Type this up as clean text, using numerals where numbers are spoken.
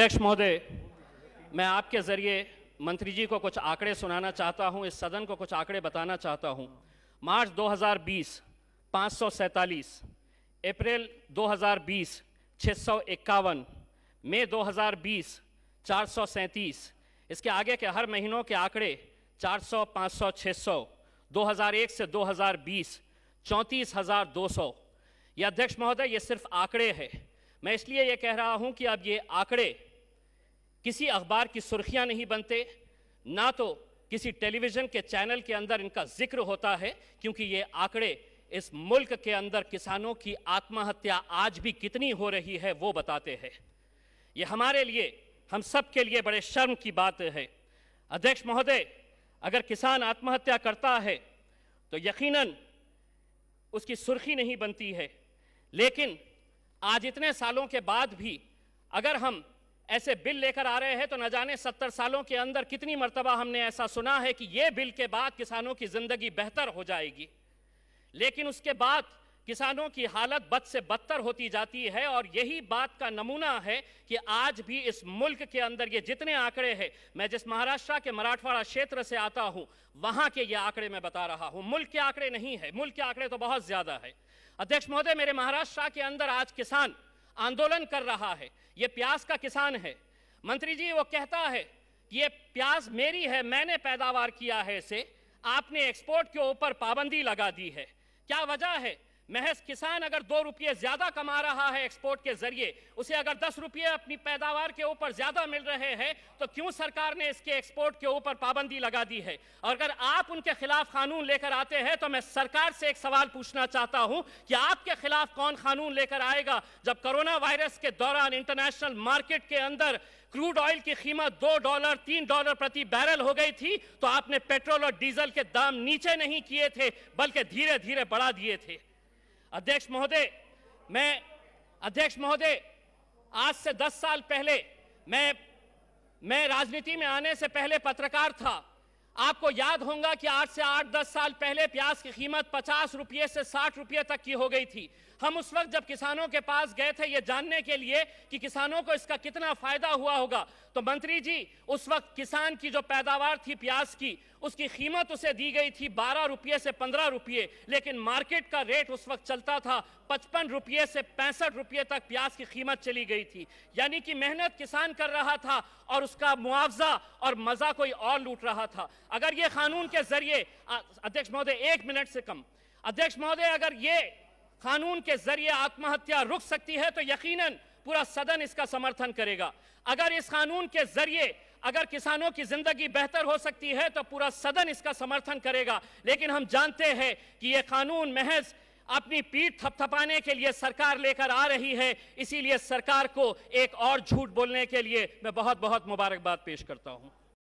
अध्यक्ष महोदय, मैं आपके ज़रिए मंत्री जी को कुछ आंकड़े सुनाना चाहता हूं, इस सदन को कुछ आंकड़े बताना चाहता हूं। मार्च 2020 547, अप्रैल 2020 651, मई 2020 437, इसके आगे के हर महीनों के आंकड़े 400, 500, 600, 2001 से 2020 34,200। यह अध्यक्ष महोदय, ये सिर्फ आंकड़े हैं। मैं इसलिए ये कह रहा हूं कि अब ये आंकड़े किसी अखबार की सुर्खियां नहीं बनते, ना तो किसी टेलीविज़न के चैनल के अंदर इनका जिक्र होता है, क्योंकि ये आंकड़े इस मुल्क के अंदर किसानों की आत्महत्या आज भी कितनी हो रही है वो बताते हैं। ये हमारे लिए, हम सब के लिए बड़े शर्म की बात है। अध्यक्ष महोदय, अगर किसान आत्महत्या करता है तो यकीनन उसकी सुर्खी नहीं बनती है, लेकिन आज इतने सालों के बाद भी अगर हम ऐसे बिल लेकर आ रहे हैं तो न जाने 70 सालों के अंदर कितनी मर्तबा हमने ऐसा सुना है कि ये बिल के बाद किसानों की ज़िंदगी बेहतर हो जाएगी, लेकिन उसके बाद किसानों की हालत बद से बदतर होती जाती है। और यही बात का नमूना है कि आज भी इस मुल्क के अंदर ये जितने आंकड़े हैं, मैं जिस महाराष्ट्र के मराठवाड़ा क्षेत्र से आता हूं वहां के ये आंकड़े मैं बता रहा हूं, मुल्क के आंकड़े नहीं है, मुल्क के आंकड़े तो बहुत ज्यादा है। अध्यक्ष महोदय, मेरे महाराष्ट्र के अंदर आज किसान आंदोलन कर रहा है, ये प्याज का किसान है। मंत्री जी, वो कहता है कि ये प्याज मेरी है, मैंने पैदावार किया है इसे, आपने एक्सपोर्ट के ऊपर पाबंदी लगा दी है। क्या वजह है? महज किसान अगर 2 रुपये ज्यादा कमा रहा है एक्सपोर्ट के जरिए, उसे अगर 10 रुपये अपनी पैदावार के ऊपर ज्यादा मिल रहे हैं, तो क्यों सरकार ने इसके एक्सपोर्ट के ऊपर पाबंदी लगा दी है? और अगर आप उनके खिलाफ कानून लेकर आते हैं तो मैं सरकार से एक सवाल पूछना चाहता हूं कि आपके खिलाफ कौन कानून लेकर आएगा? जब कोरोना वायरस के दौरान इंटरनेशनल मार्केट के अंदर क्रूड ऑयल की कीमत $2, $3 प्रति बैरल हो गई थी, तो आपने पेट्रोल और डीजल के दाम नीचे नहीं किए थे, बल्कि धीरे धीरे बढ़ा दिए थे। अध्यक्ष महोदय, आज से 10 साल पहले मैं राजनीति में आने से पहले पत्रकार था। आपको याद होगा कि आज से 8-10 साल पहले प्याज की कीमत 50 रुपये से 60 रुपये तक की हो गई थी। हम उस वक्त जब किसानों के पास गए थे ये जानने के लिए कि किसानों को इसका कितना फायदा हुआ होगा, तो मंत्री जी, उस वक्त किसान की जो पैदावार थी प्याज की, उसकी कीमत उसे दी गई थी 12 रुपये से 15 रुपये, लेकिन मार्केट का रेट उस वक्त चलता था 55 रुपये से 65 रुपये तक प्याज की कीमत चली गई थी। यानी कि मेहनत किसान कर रहा था और उसका मुआवजा और मजा कोई और लूट रहा था। अगर ये कानून के जरिए, अध्यक्ष महोदय 1 मिनट से कम, अध्यक्ष महोदय, अगर ये कानून के जरिए आत्महत्या रुक सकती है तो यकीनन पूरा सदन इसका समर्थन करेगा। अगर इस कानून के जरिए अगर किसानों की जिंदगी बेहतर हो सकती है तो पूरा सदन इसका समर्थन करेगा। लेकिन हम जानते हैं कि यह कानून महज अपनी पीठ थपथपाने के लिए सरकार लेकर आ रही है, इसीलिए सरकार को एक और झूठ बोलने के लिए मैं बहुत बहुत मुबारकबाद पेश करता हूं।